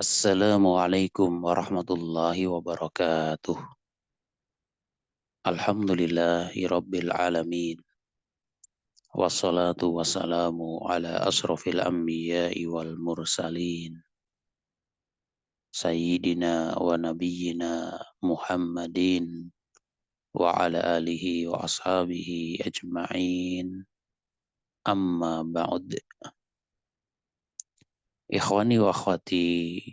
Assalamualaikum warahmatullahi wabarakatuh. Alhamdulillahi rabbil alamin. Wassalatu wassalamu ala asrafil anbiya'i wal mursalin. Sayyidina wa nabiyyina Muhammadin wa ala alihi wa ashabihi ajma'in. Amma ba'd. Ikhwani wa akhwati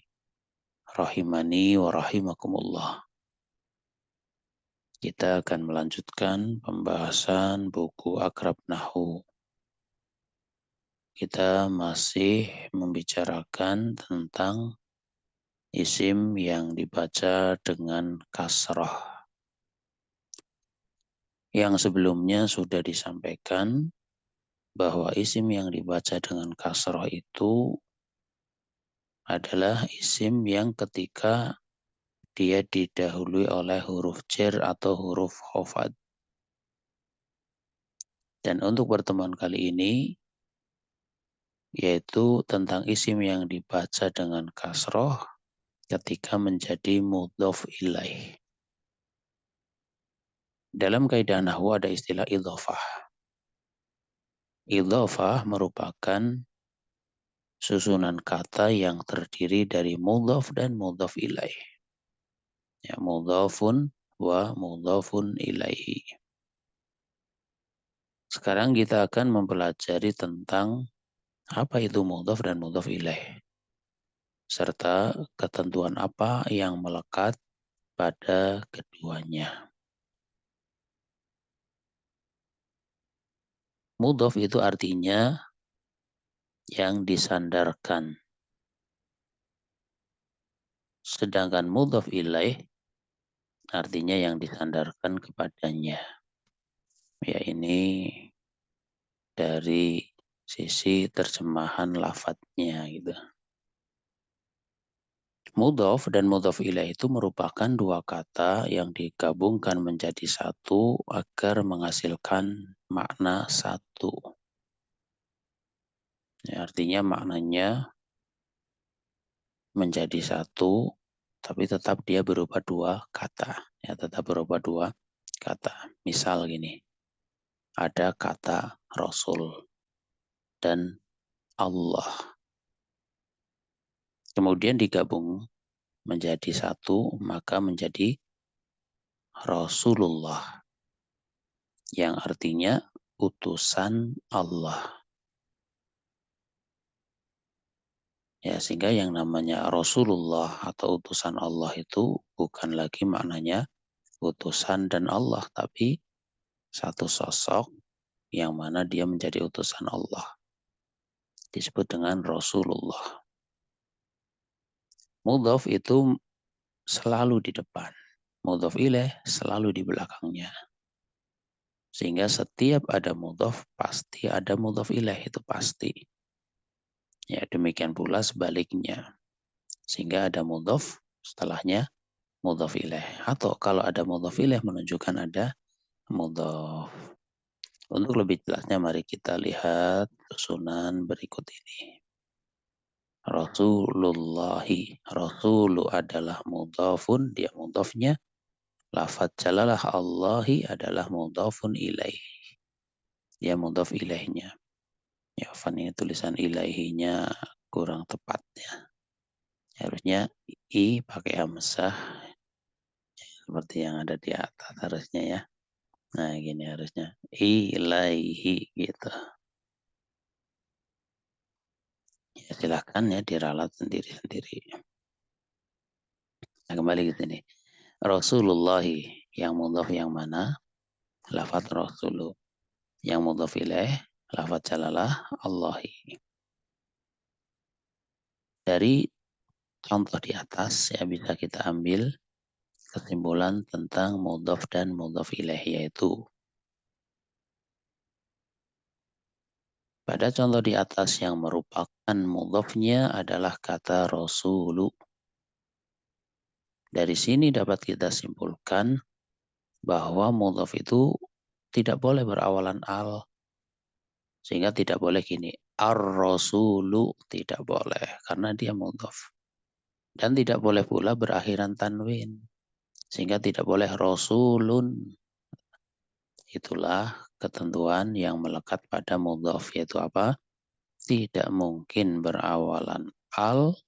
rahimani wa rahimakumullah. Kita akan melanjutkan pembahasan buku Akrab Nahwu. Kita masih membicarakan tentang isim yang dibaca dengan kasrah. Yang sebelumnya sudah disampaikan bahwa isim yang dibaca dengan kasrah itu adalah isim yang ketika dia didahului oleh huruf jar atau huruf khafad. Dan untuk pertemuan kali ini yaitu tentang isim yang dibaca dengan kasroh ketika menjadi mudhof ilaih. Dalam kaidah nahwu ada istilah idhofah. Idhofah merupakan susunan kata yang terdiri dari mudhof dan mudhof ilaih. Ya, mudhofun wa mudhofun ilaihi. Sekarang kita akan mempelajari tentang apa itu mudhof dan mudhof ilaih, serta ketentuan apa yang melekat pada keduanya. Mudhof itu artinya yang disandarkan. Sedangkan mudhof ilaih artinya yang disandarkan kepadanya. Ya, ini dari sisi terjemahan lafadznya gitu. Mudhof dan mudhof ilaih itu merupakan dua kata yang digabungkan menjadi satu agar menghasilkan makna satu. Ya, artinya maknanya menjadi satu, tapi tetap dia berupa dua kata. Ya, tetap berupa dua kata. Misal gini, ada kata Rasul dan Allah. Kemudian digabung menjadi satu, maka menjadi Rasulullah, yang artinya utusan Allah. Ya, sehingga yang namanya Rasulullah atau utusan Allah itu bukan lagi maknanya utusan dan Allah, tapi satu sosok yang mana dia menjadi utusan Allah. Disebut dengan Rasulullah. Mudhof itu selalu di depan. Mudhof ilaih selalu di belakangnya. Sehingga setiap ada mudhof, pasti ada mudhof ilaih, itu pasti. Ya, demikian pula sebaliknya. Sehingga ada mudhof, setelahnya mudhof ilaih. Atau kalau ada mudhof ilaih menunjukkan ada mudhof. Untuk lebih jelasnya mari kita lihat susunan berikut ini. Rasulullahi. Rasulu adalah mudhafun, dia mudhafnya. Lafadz jalalah Allahi adalah mudhafun ilaih. Dia mudhaf ilaihnya. Ya, Fan ini tulisan ilaihinya kurang tepat ya. Harusnya i pakai hamzah seperti yang ada di atas harusnya ya. Nah, gini harusnya ilaihi gitu. Ya, silahkan ya diralat sendiri-sendiri. Nah, kembali ke sini. Rasulullahi, yang mudhaf yang mana? Lafadz Rasulu. Yang mudhaf ilaih, lafadz jalalah Allahi. Dari contoh di atas ya bisa kita ambil kesimpulan tentang mudhaf dan mudhaf ilaih, yaitu pada contoh di atas yang merupakan mudhafnya adalah kata Rasulu. Dari sini dapat kita simpulkan bahwa mudhaf itu tidak boleh berawalan al. Sehingga tidak boleh gini, ar-rasulu, tidak boleh karena dia mudhaf. Dan tidak boleh pula berakhiran tanwin. Sehingga tidak boleh rasulun. Itulah ketentuan yang melekat pada mudhaf, yaitu apa? Tidak mungkin berawalan al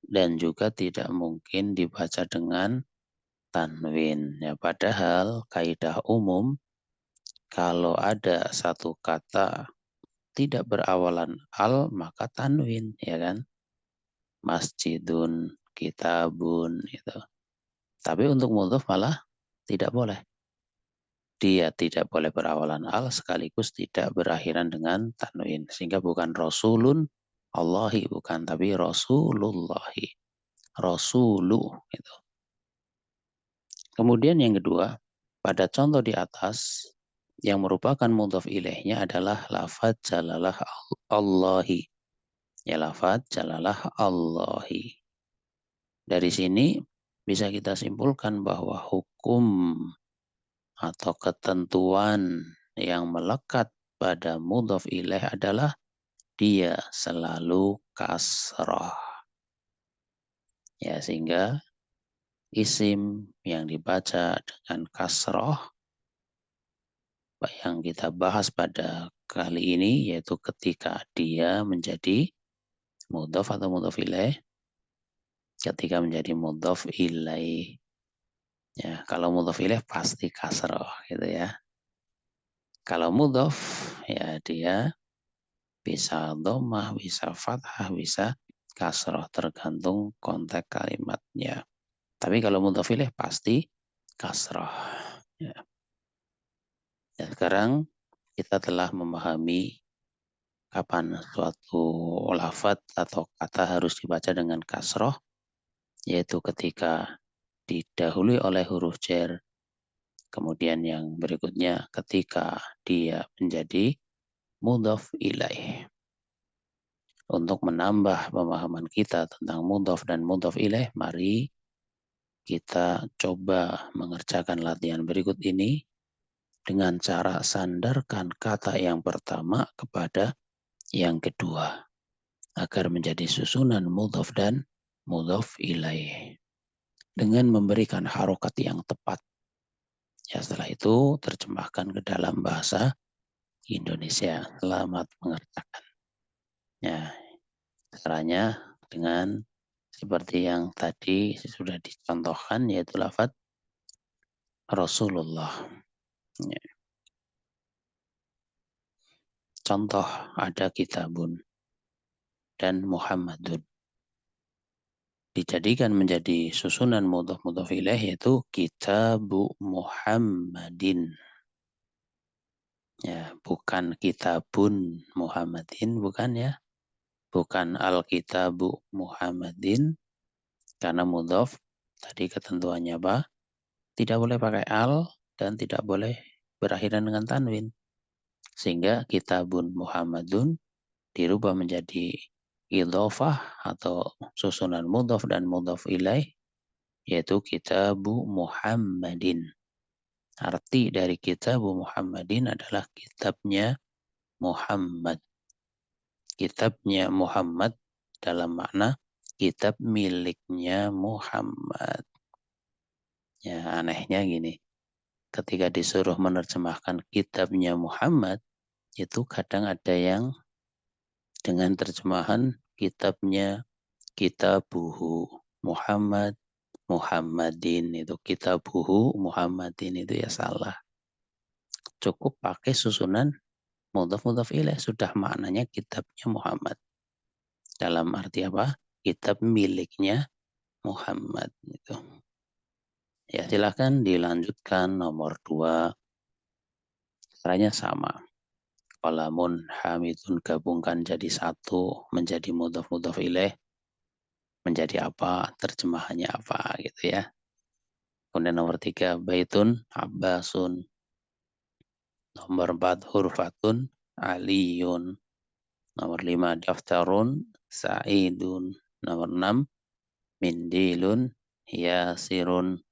dan juga tidak mungkin dibaca dengan tanwin. Ya, padahal kaidah umum kalau ada satu kata tidak berawalan al maka tanwin, ya kan? Masjidun, kitabun itu. Tapi untuk mudhaf malah tidak boleh. Dia tidak boleh berawalan al sekaligus tidak berakhiran dengan tanwin. Sehingga bukan rasulun Allahi, bukan, tapi rasulullahi. Rasulu itu. Kemudian yang kedua, pada contoh di atas yang merupakan mudhaf ilaihnya adalah lafaz jalalah Allahi. Ya, lafaz jalalah Allahi. Dari sini bisa kita simpulkan bahwa hukum atau ketentuan yang melekat pada mudhaf ilaih adalah dia selalu kasrah. Ya, sehingga isim yang dibaca dengan kasrah yang kita bahas pada kali ini yaitu ketika dia menjadi mudhaf atau mudhaf ilaih, ketika menjadi mudhaf ilaih. Ya, kalau mudhaf ilaih pasti kasrah gitu ya. Kalau mudhaf ya dia bisa dhammah, bisa fathah, bisa kasrah tergantung konteks kalimatnya. Tapi kalau mudhaf ilaih pasti kasrah. Ya. Dan sekarang kita telah memahami kapan suatu lafaz atau kata harus dibaca dengan kasroh, yaitu ketika didahului oleh huruf jar. Kemudian yang berikutnya ketika dia menjadi mudhaf ilaih. Untuk menambah pemahaman kita tentang mudhaf dan mudhaf ilaih, mari kita coba mengerjakan latihan berikut ini dengan cara sandarkan kata yang pertama kepada yang kedua agar menjadi susunan mudhaf dan mudhaf ilaih dengan memberikan harokat yang tepat. Ya, setelah itu terjemahkan ke dalam bahasa Indonesia. Selamat mengerjakan. Ya, caranya dengan seperti yang tadi sudah dicontohkan, yaitu lafaz Rasulullah. Ya. Contoh ada kitabun dan Muhammadun. Dijadikan menjadi susunan mudhaf ilaih yaitu kitabu Muhammadin. Ya, bukan kitabun Muhammadin, bukan ya. Bukan al-kitabu Muhammadin, karena mudhaf tadi ketentuannya apa? Tidak boleh pakai al dan tidak boleh berakhiran dengan tanwin. Sehingga kitabun Muhammadun dirubah menjadi idhofah atau susunan mudhaf dan mudhaf ilaih yaitu kitabu Muhammadin. Arti dari kitabu Muhammadin adalah kitabnya Muhammad. Kitabnya Muhammad dalam makna kitab miliknya Muhammad. Ya, anehnya gini. Ketika disuruh menerjemahkan kitabnya Muhammad, itu kadang ada yang dengan terjemahan kitabnya kitabuhu Muhammad, Muhammadin, itu kitabuhu Muhammadin, itu ya salah. Cukup pakai susunan mudhaf ilaih, sudah maknanya kitabnya Muhammad. Dalam arti apa? Kitab miliknya Muhammad itu. Ya, silakan dilanjutkan nomor 2. Caranya sama. Qalamun hamidun gabungkan jadi satu menjadi mudhaf ilaih. Menjadi apa? Terjemahannya apa gitu ya. Kemudian nomor 3 baitun abbasun. Nomor 4 hurfatun aliyun. Nomor 5 daftarun sa'idun. Nomor 6 mindilun yasirun.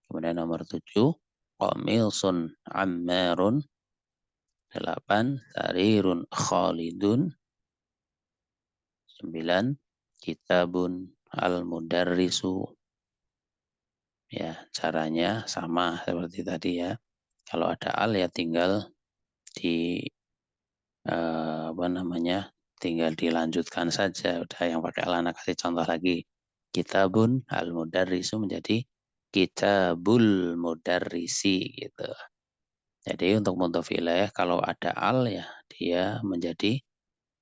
Kemudian nomor 7 qamilsun ammarun. 8 sarirun khalidun. 9 kitabun al-mudarrisu. Ya, caranya sama seperti tadi ya. Kalau ada al ya tinggal di tinggal dilanjutkan saja. Udah yang pakai al anak kasih contoh lagi. Kitabun al-mudarrisu menjadi kitabul mudarrisi gitu. Jadi untuk mudhof ilaih kalau ada al ya dia menjadi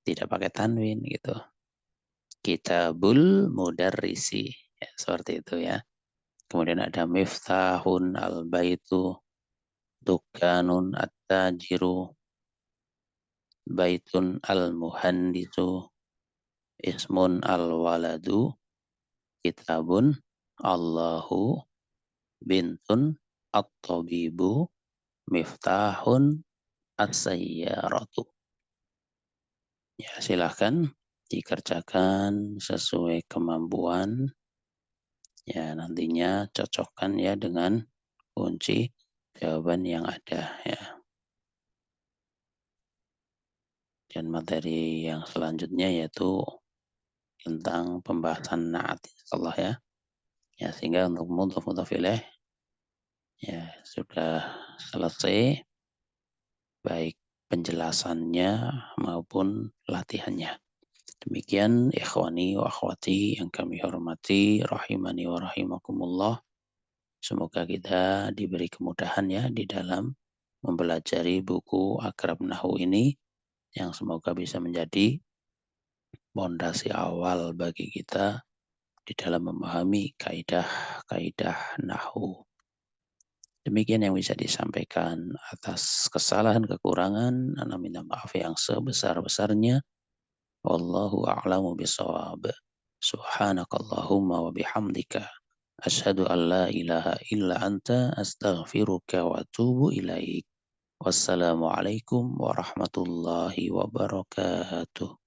tidak pakai tanwin gitu. Kitabul mudarrisi ya, seperti itu ya. Kemudian ada miftahun al-baitu, dukanun at-tajiru, baitun al-muhandisu, ismun al-waladu, kitabun Allahu, bintun at-tabibu, miftahun as-sayyaratu. Ya, silahkan dikerjakan sesuai kemampuan. Ya, nantinya cocokkan ya dengan kunci jawaban yang ada ya. Dan materi yang selanjutnya yaitu tentang pembahasan naat insyaallah ya. Ya, sehingga untuk mudhof ilaih ya sudah selesai baik penjelasannya maupun latihannya. Demikian ikhwani wa akhwati yang kami hormati rahimani wa rahimakumullah. Semoga kita diberi kemudahan ya di dalam mempelajari buku Akrab Nahwu ini yang semoga bisa menjadi pondasi awal bagi kita di dalam memahami kaidah-kaidah nahwu. Demikian yang bisa disampaikan. Atas kesalahan kekurangan, ana minta maaf yang sebesar-besarnya. Wallahu a'lamu bishawab. Subhanakallahumma wa bihamdika asyhadu an la ilaha illa anta astaghfiruka wa atubu ilaik. Wassalamualaikum warahmatullahi wabarakatuh.